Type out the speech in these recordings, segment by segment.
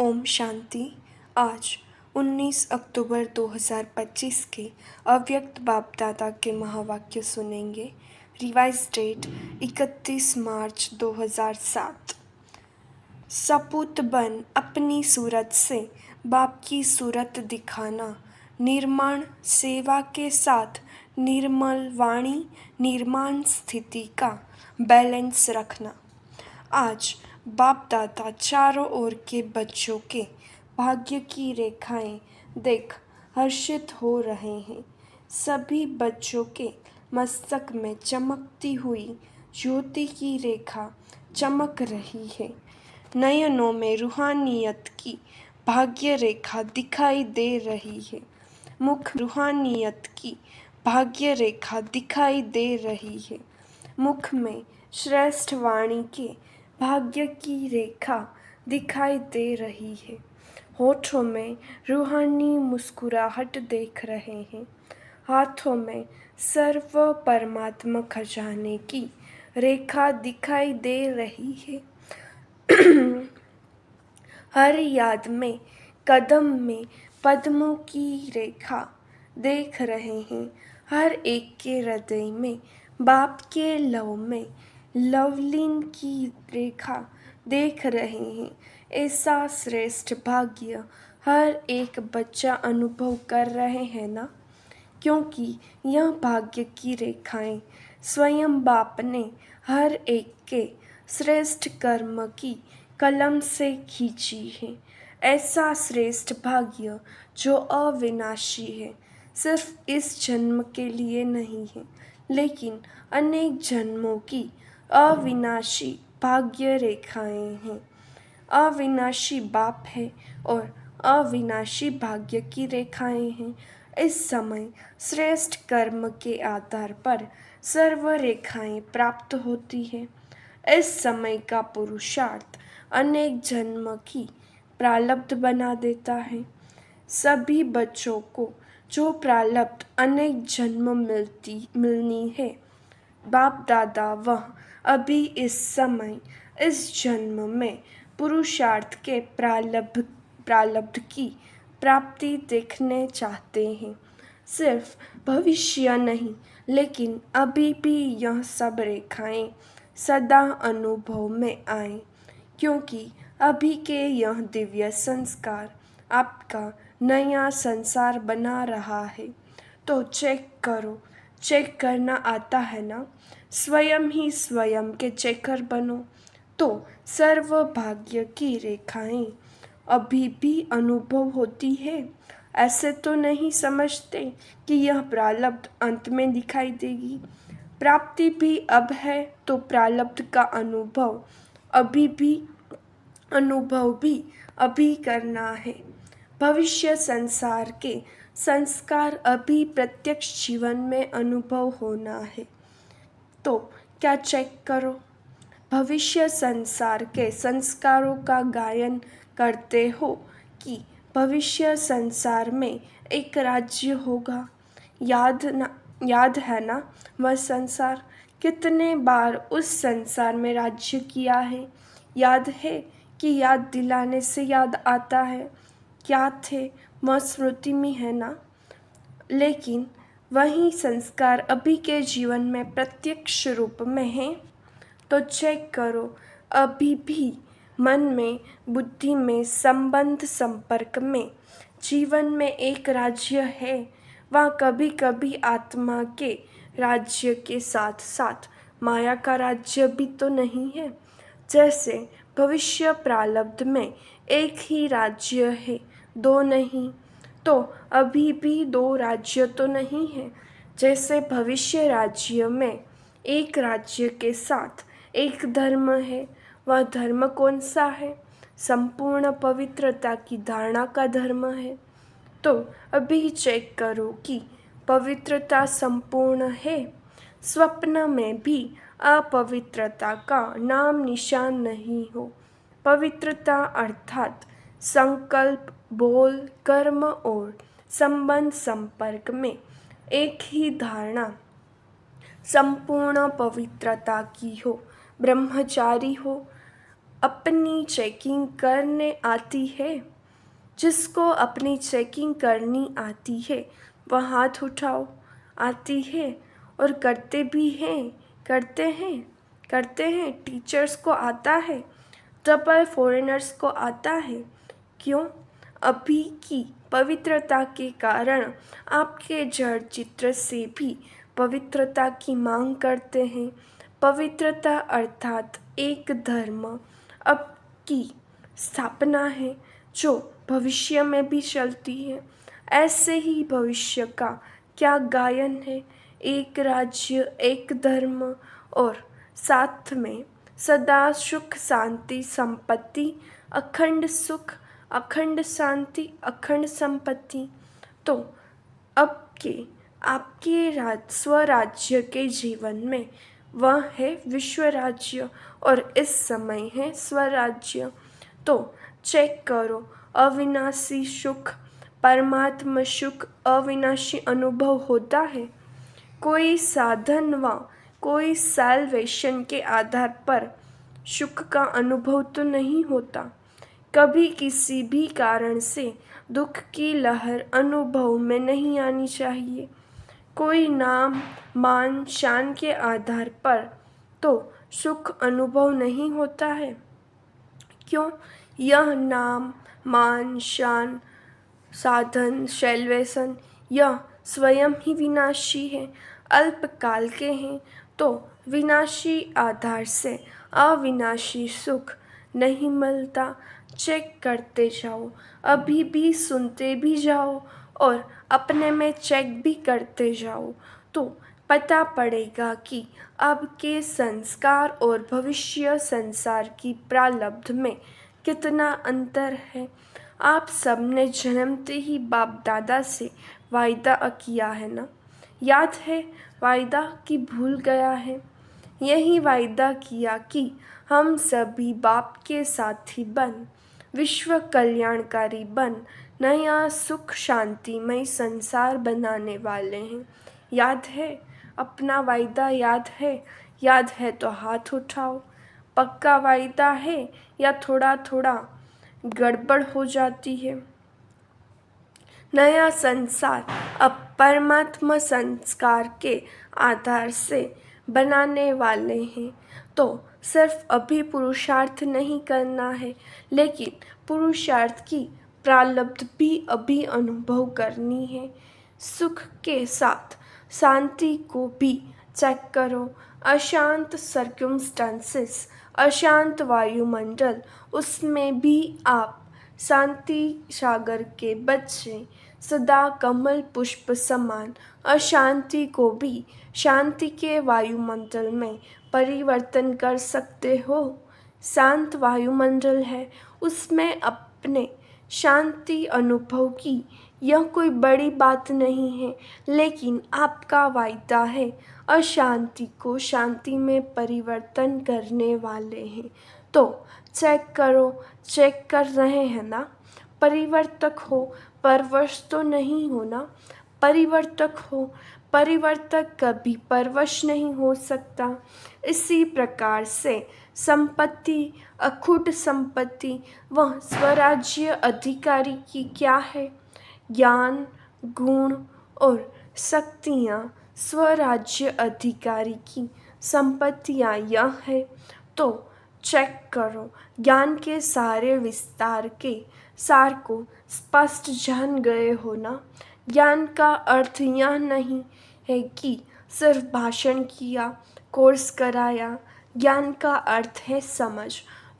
ओम शांति। आज 19 अक्टूबर 2025 के अव्यक्त बाप दादा के महावाक्य सुनेंगे। रिवाइज डेट 31 मार्च 2007। सपूत बन अपनी सूरत से बाप की सूरत दिखाना, निर्माण सेवा के साथ निर्मल वाणी निर्माण स्थिति का बैलेंस रखना। आज बाप दादा चारों ओर के बच्चों के भाग्य की रेखाएं देख हर्षित हो रहे हैं। सभी बच्चों के मस्तक में चमकती हुई ज्योति की रेखा चमक रही है। नयनों में रूहानियत की भाग्य रेखा दिखाई दे रही है। मुख रूहानियत की भाग्य रेखा दिखाई दे रही है। मुख में श्रेष्ठ वाणी के भाग्य की रेखा दिखाई दे रही है। होठों में रूहानी मुस्कुराहट देख रहे हैं। हाथों में सर्व परमात्मा खजाने की रेखा दिखाई दे रही है। हर याद में कदम में पद्मों की रेखा देख रहे हैं। हर एक के हृदय में बाप के लव में लवलीन की रेखा देख रहे हैं। ऐसा श्रेष्ठ भाग्य हर एक बच्चा अनुभव कर रहे हैं ना, क्योंकि यह भाग्य की रेखाएं स्वयं बाप ने हर एक के श्रेष्ठ कर्म की कलम से खींची है। ऐसा श्रेष्ठ भाग्य जो अविनाशी है, सिर्फ इस जन्म के लिए नहीं है, लेकिन अनेक जन्मों की अविनाशी भाग्य रेखाएं हैं। अविनाशी बाप है और अविनाशी भाग्य की रेखाएं हैं। इस समय श्रेष्ठ कर्म के आधार पर सर्व रेखाएं प्राप्त होती है। इस समय का पुरुषार्थ अनेक जन्म की प्रारब्ध बना देता है। सभी बच्चों को जो प्रारब्ध अनेक जन्म मिलनी है, बाप दादा वह अभी इस समय इस जन्म में पुरुषार्थ के प्रारब्ध की प्राप्ति देखने चाहते हैं। सिर्फ भविष्य नहीं, लेकिन अभी भी यह सब रेखाएं सदा अनुभव में आए, क्योंकि अभी के यह दिव्य संस्कार आपका नया संसार बना रहा है। तो चेक करो, चेक करना आता है ना? स्वयं ही स्वयं के चेकर बनो, तो सर्व भाग्य की रेखाएं अभी भी अनुभव होती है। ऐसे तो नहीं समझते कि यह प्रारब्ध अंत में दिखाई देगी। प्राप्ति भी अब है, तो प्रारब्ध का अनुभव भी अभी करना है। भविष्य संसार के संस्कार अभी प्रत्यक्ष जीवन में अनुभव होना है। तो क्या चेक करो, भविष्य संसार के संस्कारों का गायन करते हो कि भविष्य संसार में एक राज्य होगा। याद है ना वह संसार? कितने बार उस संसार में राज्य किया है? याद है कि याद दिलाने से याद आता है? क्या थे वह स्मृति में है ना? लेकिन वही संस्कार अभी के जीवन में प्रत्यक्ष रूप में है। तो चेक करो, अभी भी मन में बुद्धि में संबंध संपर्क में जीवन में एक राज्य है। वहाँ कभी कभी आत्मा के राज्य के साथ साथ माया का राज्य भी तो नहीं है। जैसे भविष्य प्रारब्ध में एक ही राज्य है, दो नहीं। तो अभी भी दो राज्य तो नहीं है। जैसे भविष्य राज्य में एक राज्य के साथ एक धर्म है। वह धर्म कौन सा है? संपूर्ण पवित्रता की धारणा का धर्म है। तो अभी चेक करो कि पवित्रता संपूर्ण है। स्वप्न में भी अपवित्रता का नाम निशान नहीं हो। पवित्रता अर्थात संकल्प, बोल, कर्म और संबंध संपर्क में एक ही धारणा संपूर्ण पवित्रता की हो। ब्रह्मचारी हो, अपनी चेकिंग करने आती है। जिसको अपनी चेकिंग करनी आती है वह हाथ उठाओ। आती है और करते भी हैं, करते हैं। टीचर्स को आता है, डबल फॉरेनर्स को आता है। क्यों? अभी की पवित्रता के कारण आपके जड़ चित्र से भी पवित्रता की मांग करते हैं। पवित्रता अर्थात एक धर्म अब की स्थापना है जो भविष्य में भी चलती है। ऐसे ही भविष्य का क्या गायन है, एक राज्य एक धर्म और साथ में सदा सुख शांति संपत्ति, अखंड सुख अखंड शांति अखंड संपत्ति। तो अब के आपके स्वराज्य के जीवन में वह है विश्व राज्य और इस समय है स्वराज्य। तो चेक करो, अविनाशी सुख परमात्मा सुख अविनाशी अनुभव होता है। कोई साधन व कोई सैल्वेशन के आधार पर सुख का अनुभव तो नहीं होता। कभी किसी भी कारण से दुख की लहर अनुभव में नहीं आनी चाहिए। कोई नाम मान शान के आधार पर तो सुख अनुभव नहीं होता है। क्यों? यह नाम मान शान साधन सैल्वेशन यह स्वयं ही विनाशी है, अल्पकाल के हैं। तो विनाशी आधार से अविनाशी सुख नहीं मिलता। चेक करते जाओ, अभी भी सुनते भी जाओ और अपने में चेक भी करते जाओ तो पता पड़ेगा कि अब के संस्कार और भविष्य संसार की प्रारब्ध में कितना अंतर है। आप सबने जन्मते ही बाप दादा से वायदा किया है ना? याद है वायदा कि भूल गया है? यही वायदा किया कि हम सभी बाप के साथी बन विश्व कल्याणकारी बन नया सुख शांतिमय संसार बनाने वाले हैं। याद है? अपना वायदा याद है? याद है तो हाथ उठाओ। पक्का वायदा है या थोड़ा थोड़ा गड़बड़ हो जाती है? नया संसार अब परमात्मा संस्कार के आधार से बनाने वाले हैं। तो सिर्फ अभी पुरुषार्थ नहीं करना है, लेकिन पुरुषार्थ की प्रारब्ध भी अभी अनुभव करनी है। सुख के साथ शांति को भी चेक करो। अशांत सर्कमस्टांसेस, अशांत वायुमंडल, उसमें भी आप शांति सागर के बच्चे सदा कमल पुष्प समान अशांति को भी शांति के वायुमंडल में परिवर्तन कर सकते हो। शांत वायुमंडल है, उसमें अपने शांति अनुभव की यह कोई बड़ी बात नहीं है, लेकिन आपका वायदा है अशांति को शांति में परिवर्तन करने वाले हैं। तो चेक करो, चेक कर रहे हैं ना? परिवर्तक हो, परवश तो नहीं हो ना? परिवर्तक हो, परिवर्तक कभी परवश नहीं हो सकता। इसी प्रकार से संपत्ति अखुट संपत्ति वह स्वराज्य अधिकारी की क्या है? ज्ञान गुण और शक्तियाँ स्वराज्य अधिकारी की संपत्तियाँ यह है। तो चेक करो, ज्ञान के सारे विस्तार के सार को स्पष्ट जान गए हो ना? ज्ञान का अर्थ यह नहीं है कि सिर्फ भाषण किया, कोर्स कराया। ज्ञान का अर्थ है समझ।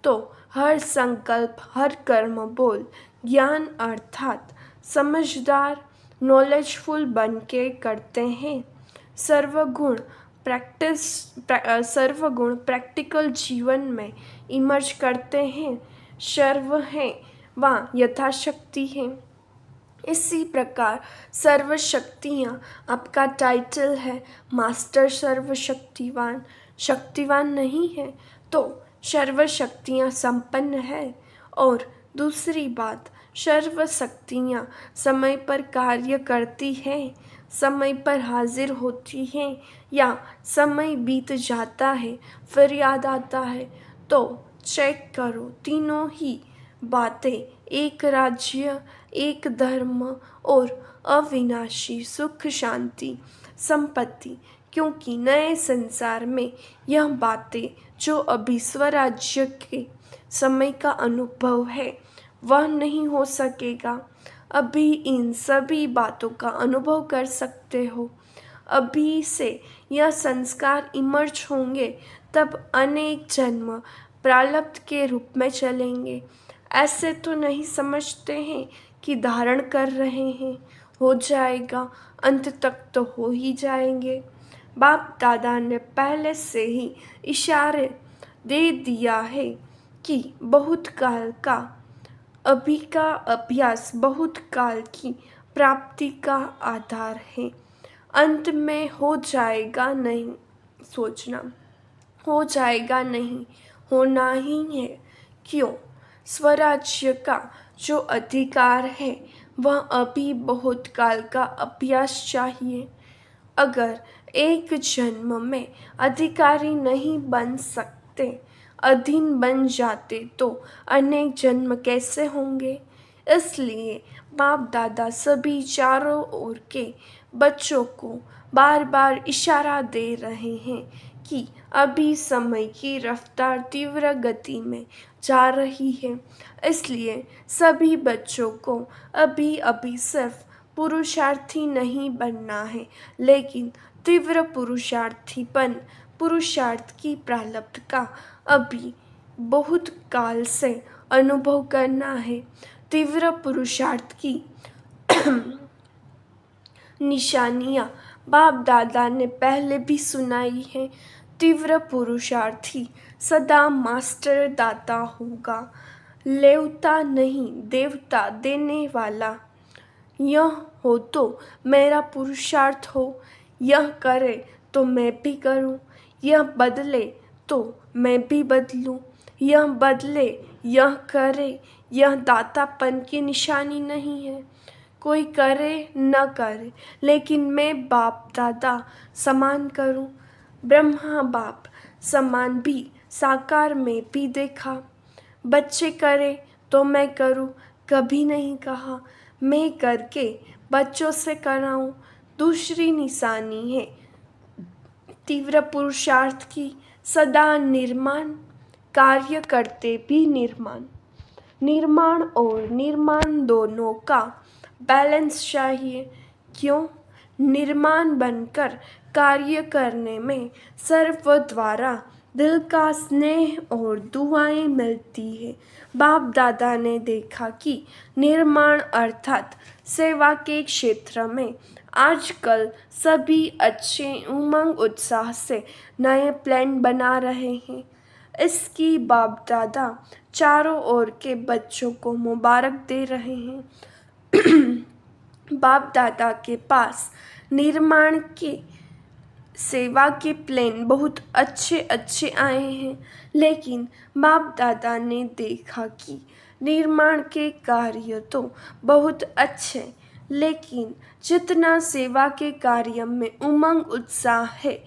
तो हर संकल्प हर कर्म बोल ज्ञान अर्थात समझदार नॉलेजफुल बन के करते हैं। सर्वगुण प्रैक्टिकल जीवन में इमर्ज करते हैं। सर्व हैं व यथाशक्ति हैं। इसी प्रकार सर्वशक्तियाँ आपका टाइटल है, मास्टर सर्वशक्तिवान। शक्तिवान नहीं है तो सर्वशक्तियाँ संपन्न है। और दूसरी बात, सर्वशक्तियाँ समय पर कार्य करती हैं, समय पर हाजिर होती हैं या समय बीत जाता है फिर याद आता है। तो चेक करो, तीनों ही बातें, एक राज्य, एक धर्म और अविनाशी सुख शांति संपत्ति, क्योंकि नए संसार में यह बातें जो अभी स्वराज्य के समय का अनुभव है वह नहीं हो सकेगा। अभी इन सभी बातों का अनुभव कर सकते हो। अभी से यह संस्कार इमर्ज होंगे, तब अनेक जन्म प्रारब्ध के रूप में चलेंगे। ऐसे तो नहीं समझते हैं कि धारण कर रहे हैं, हो जाएगा, अंत तक तो हो ही जाएंगे। बाप दादा ने पहले से ही इशारे दे दिया है कि बहुत काल का अभी का अभ्यास बहुत काल की प्राप्ति का आधार है। अंत में हो जाएगा नहीं सोचना, हो जाएगा नहीं, होना ही है। क्यों? स्वराज्य का जो अधिकार है वह अभी बहुत काल का अभ्यास चाहिए। अगर एक जन्म में अधिकारी नहीं बन सकते, अधीन बन जाते, तो अनेक जन्म कैसे होंगे? इसलिए बाप दादा सभी चारों ओर के बच्चों को बार बार इशारा दे रहे हैं कि अभी समय की रफ्तार तीव्र गति में जा रही है। इसलिए सभी बच्चों को अभी अभी सिर्फ पुरुषार्थी नहीं बनना है, लेकिन तीव्र पुरुषार्थीपन, पुरुषार्थ की प्रारब्ध का अभी बहुत काल से अनुभव करना है। तीव्र पुरुषार्थ की निशानियाँ बाप दादा ने पहले भी सुनाई है। तीव्र पुरुषार्थी सदा मास्टर दाता होगा, लेवता नहीं देवता देने वाला। यह हो तो मेरा पुरुषार्थ हो, यह करे तो मैं भी करूं, यह बदले तो मैं भी बदलूं, यह बदले, यह करे, यह दातापन की निशानी नहीं है। कोई करे न करे, लेकिन मैं बाप दादा समान करूं। ब्रह्मा बाप समान भी साकार में भी देखा। बच्चे करे तो मैं करूं, कभी नहीं कहा मैं करके बच्चों से कराऊं। दूसरी निशानी है तीव्र पुरुषार्थ की, सदा निर्माण, कार्य करते भी निर्माण। निर्माण और निर्माण दोनों का बैलेंस चाहिए। क्यों? निर्माण बनकर कार्य करने में सर्व द्वारा दिल का स्नेह और दुआएं मिलती है। बाप दादा ने देखा कि निर्माण अर्थात सेवा के क्षेत्र में आजकल सभी अच्छे उमंग उत्साह से नए प्लान बना रहे हैं। इसकी बाप दादा चारों ओर के बच्चों को मुबारक दे रहे हैं। बाप दादा के पास निर्माण के सेवा के प्लान बहुत अच्छे अच्छे आए हैं, लेकिन बाप दादा ने देखा कि निर्माण के कार्य तो बहुत अच्छे, लेकिन जितना सेवा के कार्य में उमंग उत्साह है,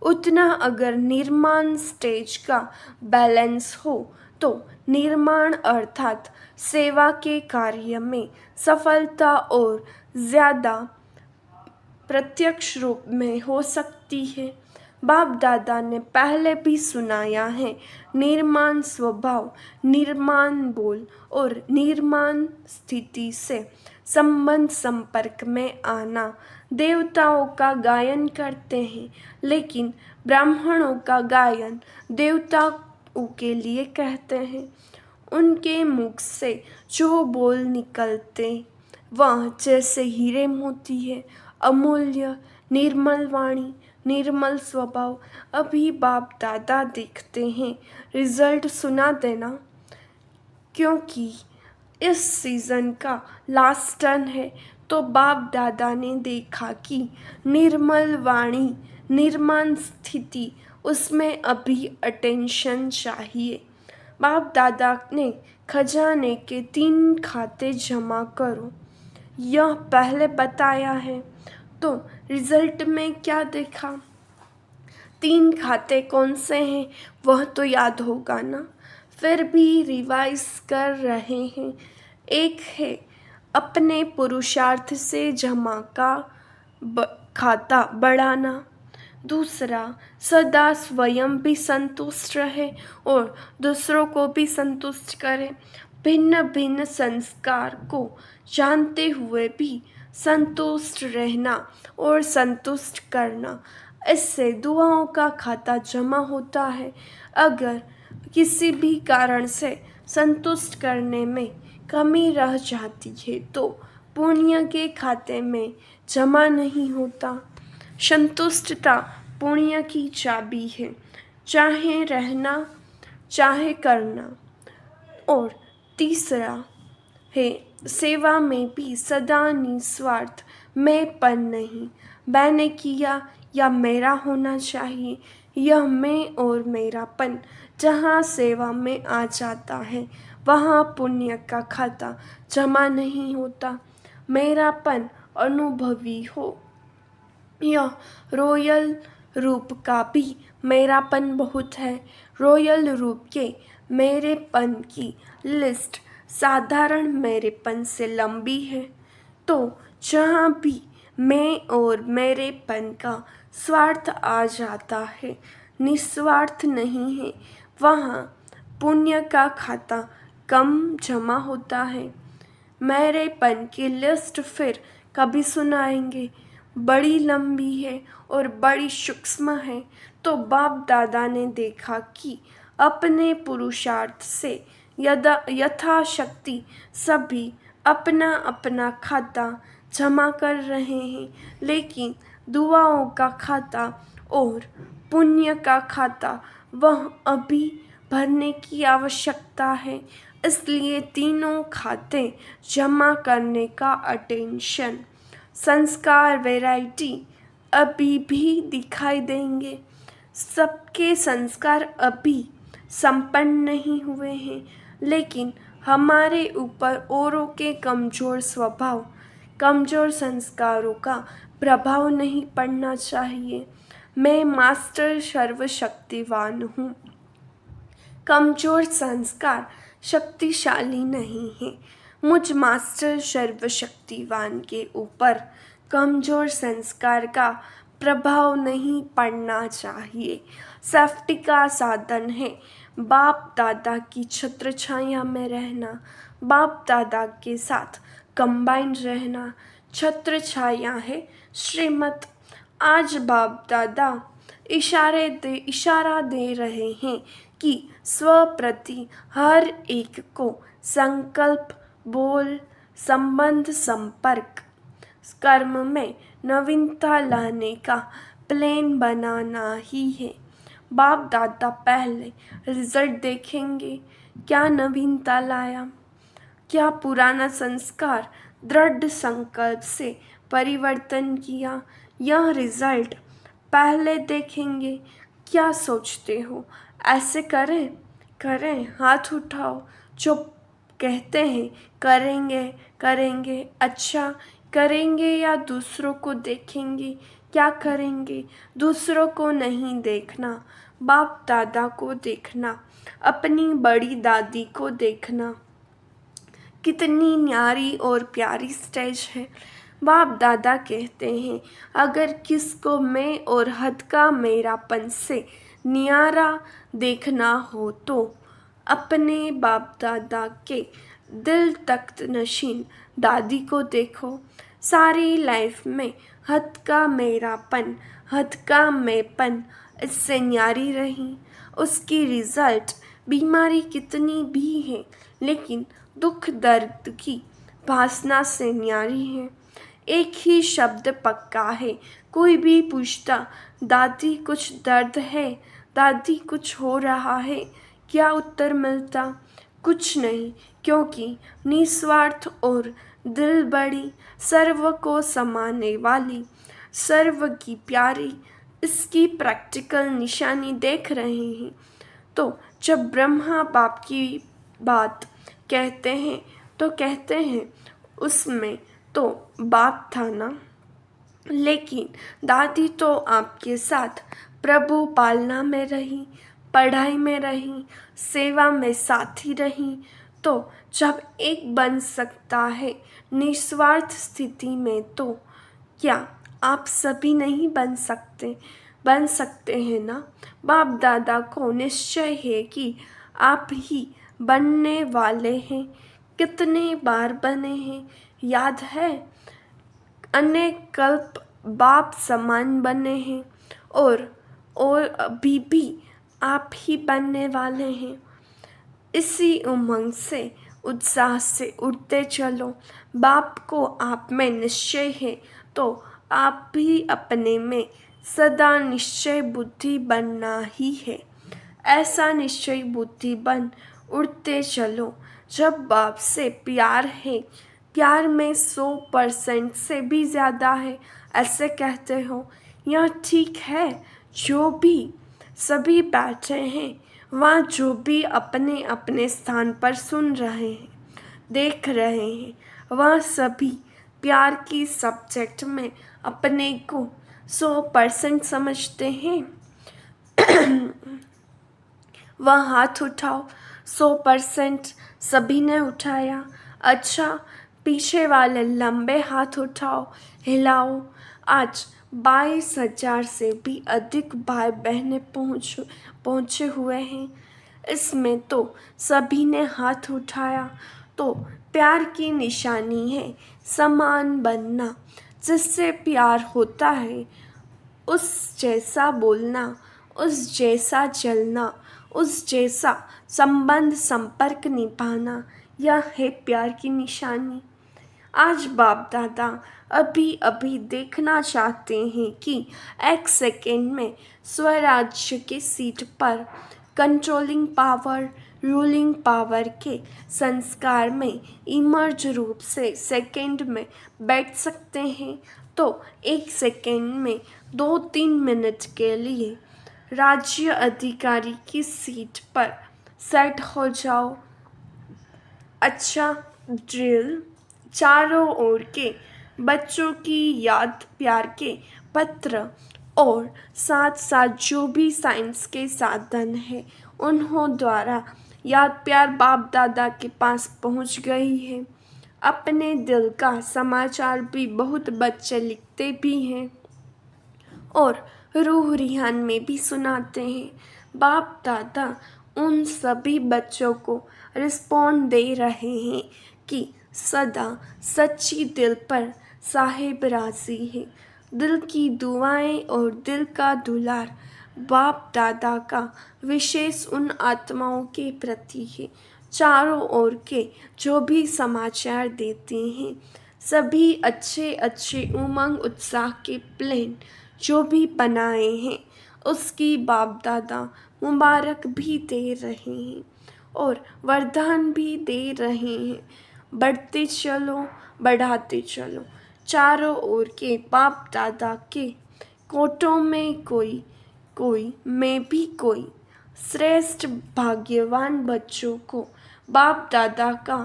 उतना अगर निर्माण स्टेज का बैलेंस हो तो निर्माण अर्थात सेवा के कार्य में सफलता और ज़्यादा प्रत्यक्ष रूप में हो सकती है। बाप दादा ने पहले भी सुनाया है, निर्माण स्वभाव, निर्माण बोल और निर्माण स्थिति से संबंध संपर्क में आना। देवताओं का गायन करते हैं, लेकिन ब्राह्मणों का गायन देवताओं के लिए कहते हैं। उनके मुख से जो बोल निकलते वह जैसे हीरे मोती है, अमूल्य, निर्मल वाणी, निर्मल स्वभाव। अभी बाप दादा देखते हैं, रिजल्ट सुना देना, क्योंकि इस सीज़न का लास्ट टर्न है। तो बाप दादा ने देखा कि निर्मल वाणी, निर्माण स्थिति, उसमें अभी अटेंशन चाहिए। बाप दादा ने खजाने के 3 खाते जमा करो, यह पहले बताया है। तो रिजल्ट में क्या देखा? 3 खाते कौन से हैं वह तो याद होगा ना। फिर भी रिवाइज कर रहे हैं। एक है अपने पुरुषार्थ से जमा का खाता बढ़ाना, दूसरा सदा स्वयं भी संतुष्ट रहे और दूसरों को भी संतुष्ट करे। भिन्न भिन्न संस्कार को जानते हुए भी संतुष्ट रहना और संतुष्ट करना, इससे दुआओं का खाता जमा होता है। अगर किसी भी कारण से संतुष्ट करने में कमी रह जाती है तो पुण्य के खाते में जमा नहीं होता। संतुष्टता पुण्य की चाबी है, चाहे रहना चाहे करना। और तीसरा है सेवा में भी सदा निस्वार्थ, मैंपन नहीं, मैंने किया या मेरा होना चाहिए। यह मैं और मेरापन जहाँ सेवा में आ जाता है वहाँ पुण्य का खाता जमा नहीं होता। मेरापन अनुभवी हो, यह रॉयल रूप का भी मेरापन बहुत है। रॉयल रूप के मेरेपन की लिस्ट साधारण मेरेपन से लंबी है। तो जहाँ भी मैं और मेरेपन का स्वार्थ आ जाता है, निस्वार्थ नहीं है, वहाँ पुण्य का खाता कम जमा होता है। मेरेपन की लिस्ट फिर कभी सुनाएंगे, बड़ी लंबी है और बड़ी सूक्ष्म है। तो बाप दादा ने देखा कि अपने पुरुषार्थ से यथाशक्ति सभी अपना अपना खाता जमा कर रहे हैं, लेकिन दुआओं का खाता और पुण्य का खाता वह अभी भरने की आवश्यकता है। इसलिए तीनों खाते जमा करने का अटेंशन, संस्कार वैरायटी अभी भी दिखाई देंगे। सबके संस्कार अभी संपन्न नहीं हुए हैं, लेकिन हमारे ऊपर औरों के कमज़ोर स्वभाव, कमज़ोर संस्कारों का प्रभाव नहीं पड़ना चाहिए। मैं मास्टर सर्वशक्तिवान हूँ। कमज़ोर संस्कार शक्तिशाली नहीं है। मुझ मास्टर सर्वशक्तिवान के ऊपर कमज़ोर संस्कार का प्रभाव नहीं पड़ना चाहिए। सेफ्टी का साधन है बाप दादा की छत्र छाया में रहना, बाप दादा के साथ कंबाइन रहना। छत्र छाया है श्रीमत। आज बाप दादा इशारा दे रहे हैं कि स्व प्रति हर एक को संकल्प, बोल, संबंध, संपर्क, कर्म में नवीनता लाने का प्लान बनाना ही है। बाप दादा पहले रिजल्ट देखेंगे, क्या नवीनता लाया, क्या पुराना संस्कार दृढ़ संकल्प से परिवर्तन किया। यह रिजल्ट पहले देखेंगे। क्या सोचते हो, ऐसे करें करें? हाथ उठाओ जो कहते हैं करेंगे करेंगे। अच्छा करेंगे या दूसरों को देखेंगे? क्या करेंगे? दूसरों को नहीं देखना, बाप दादा को देखना, अपनी बड़ी दादी को देखना। कितनी न्यारी और प्यारी स्टेज है। बाप दादा कहते हैं अगर किसको मैं और हद का मेरापन से न्यारा देखना हो तो अपने बाप दादा के दिल तख्त नशीन दादी को देखो। सारी लाइफ में हद का मेरापन, हद का मैंपन इससे न्यारी रही। उसकी रिजल्ट बीमारी कितनी भी है, लेकिन दुख दर्द की भासना से न्यारी है। एक ही शब्द पक्का है। कोई भी पूछता दादी कुछ दर्द है, दादी कुछ हो रहा है, क्या उत्तर मिलता? कुछ नहीं, क्योंकि निस्वार्थ और दिल बड़ी, सर्व को समाने वाली, सर्व की प्यारी, इसकी प्रैक्टिकल निशानी देख रहे हैं। तो जब ब्रह्मा बाप की बात कहते हैं तो कहते हैं उसमें तो बाप था ना, लेकिन दादी तो आपके साथ प्रभु पालना में रही, पढ़ाई में रहीं, सेवा में साथी रहीं, तो जब एक बन सकता है निस्वार्थ स्थिति में, तो क्या आप सभी नहीं बन सकते हैं ना। बाप दादा को निश्चय है कि आप ही बनने वाले हैं। कितने बार बने हैं याद है, अनेक कल्प बाप समान बने हैं, और अभी भी आप ही बनने वाले हैं। इसी उमंग से, उत्साह से उड़ते चलो। बाप को आप में निश्चय है, तो आप भी अपने में सदा निश्चय बुद्धि बनना ही है। ऐसा निश्चय बुद्धि बन उड़ते चलो। जब बाप से प्यार है, प्यार में 100% से भी ज़्यादा है, ऐसे कहते हो, यह ठीक है। जो भी सभी बैठे हैं वहाँ, जो भी अपने अपने स्थान पर सुन रहे हैं, देख रहे हैं, वह सभी प्यार की सब्जेक्ट में अपने को 100% समझते हैं। वह हाथ उठाओ। 100% सभी ने उठाया। अच्छा, पीछे वाले लंबे हाथ उठाओ, हिलाओ। आज 22,000 से भी अधिक भाई बहनें पहुँचे हुए हैं। इसमें तो सभी ने हाथ उठाया, तो प्यार की निशानी है समान बनना। जिससे प्यार होता है उस जैसा बोलना, उस जैसा चलना, उस जैसा संबंध संपर्क निभाना, यह है प्यार की निशानी। आज बाप दादा अभी अभी देखना चाहते हैं कि एक सेकेंड में स्वराज्य की सीट पर कंट्रोलिंग पावर, रूलिंग पावर के संस्कार में इमर्ज रूप से सेकेंड में बैठ सकते हैं। तो एक सेकेंड में 2-3 मिनट के लिए राज्य अधिकारी की सीट पर सेट हो जाओ। अच्छा, ड्रिल। चारों ओर के बच्चों की याद प्यार के पत्र, और साथ साथ जो भी साइंस के साधन है उन्हों द्वारा याद प्यार बाप दादा के पास पहुंच गई है। अपने दिल का समाचार भी बहुत बच्चे लिखते भी हैं और रूह रिहान में भी सुनाते हैं। बाप दादा उन सभी बच्चों को रिस्पॉन्ड दे रहे हैं कि सदा सच्ची दिल पर साहिब राजी है। दिल की दुआएं और दिल का दुलार बाप दादा का विशेष उन आत्माओं के प्रति है। चारों ओर के जो भी समाचार देते हैं, सभी अच्छे अच्छे उमंग उत्साह के प्लान जो भी बनाए हैं, उसकी बाप दादा मुबारक भी दे रहे हैं और वरदान भी दे रहे हैं। बढ़ते चलो, बढ़ाते चलो। चारों ओर के बाप दादा के कोटों में कोई में भी कोई श्रेष्ठ भाग्यवान बच्चों को बाप दादा का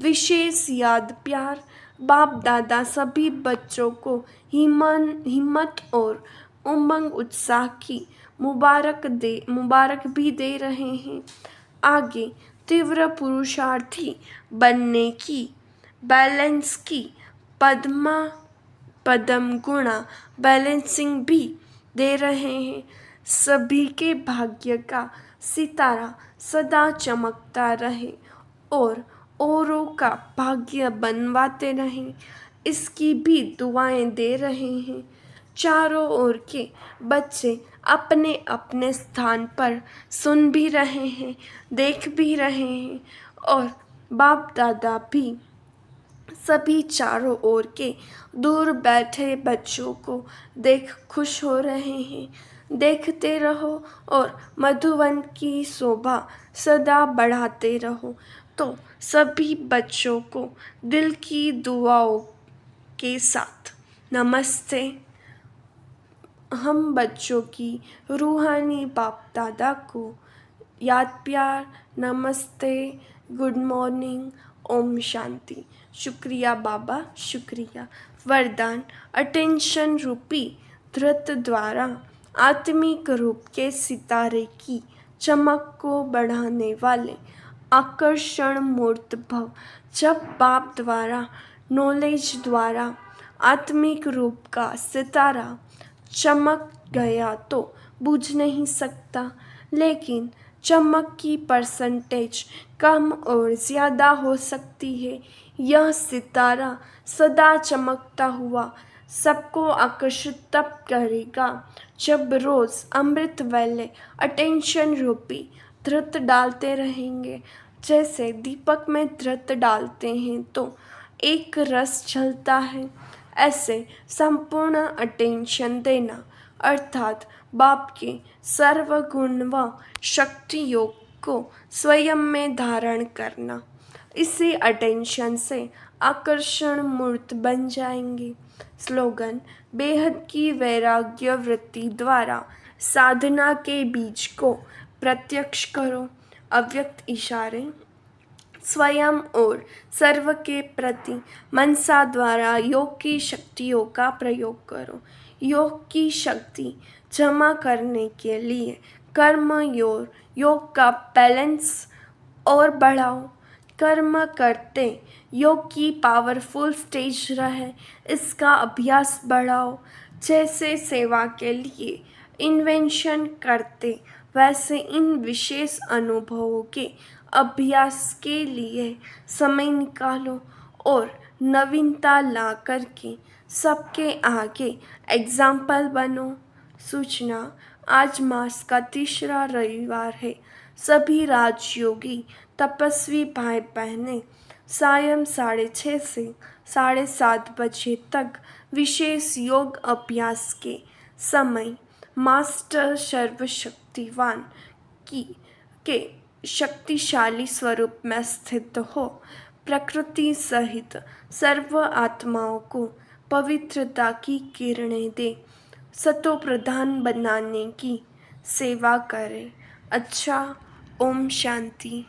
विशेष याद प्यार। बाप दादा सभी बच्चों को हिम्मत और उमंग उत्साह की मुबारक भी दे रहे हैं। आगे तीव्र पुरुषार्थी बनने की, बैलेंस की पदम गुणा बैलेंसिंग भी दे रहे हैं। सभी के भाग्य का सितारा सदा चमकता रहे और औरों का भाग्य बनवाते रहें, इसकी भी दुआएं दे रहे हैं। चारों ओर के बच्चे अपने अपने स्थान पर सुन भी रहे हैं, देख भी रहे हैं और बाप दादा भी सभी चारों ओर के दूर बैठे बच्चों को देख खुश हो रहे हैं। देखते रहो और मधुवन की शोभा सदा बढ़ाते रहो। तो सभी बच्चों को दिल की दुआओं के साथ नमस्ते। हम बच्चों की रूहानी बाप दादा को याद प्यार, नमस्ते, गुड मॉर्निंग, ओम शांति। शुक्रिया बाबा, शुक्रिया। वरदान, अटेंशन रूपी धृत द्वारा आत्मिक रूप के सितारे की चमक को बढ़ाने वाले आकर्षण मूर्त भव। जब बाप द्वारा, नॉलेज द्वारा आत्मिक रूप का सितारा चमक गया तो बुझ नहीं सकता, लेकिन चमक की परसेंटेज कम और ज़्यादा हो सकती है। यह सितारा सदा चमकता हुआ सबको आकर्षित तब करेगा जब रोज़ अमृत वाले अटेंशन रूपी धृत डालते रहेंगे। जैसे दीपक में धृत डालते हैं तो एक रस जलता है, ऐसे संपूर्ण अटेंशन देना अर्थात बाप के सर्वगुण व शक्ति योग को स्वयं में धारण करना। इसी अटेंशन से आकर्षण मूर्त बन जाएंगे। स्लोगन: बेहद की वैराग्य वृत्ति द्वारा साधना के बीज को प्रत्यक्ष करो। अव्यक्त इशारे: स्वयं और सर्व के प्रति मनसा द्वारा योग की शक्तियों का प्रयोग करो। योग की शक्ति जमा करने के लिए कर्म और योग का बैलेंस और बढ़ाओ। कर्म करते योग की पावरफुल स्टेज रहे, इसका अभ्यास बढ़ाओ। जैसे सेवा के लिए इन्वेंशन करते, वैसे इन विशेष अनुभवों के अभ्यास के लिए समय निकालो और नवीनता ला करके सबके आगे एग्जाम्पल बनो। सूचना: आज मास का तीसरा रविवार है। सभी राजयोगी तपस्वी भाई बहनें सायं 6:30 से 7:30 बजे तक विशेष योग अभ्यास के समय मास्टर सर्वशक्तिवान के शक्तिशाली स्वरूप में स्थित हो प्रकृति सहित सर्व आत्माओं को पवित्रता की किरणें दे, सतो प्रधान बनाने की सेवा करें। अच्छा, ओम शांति।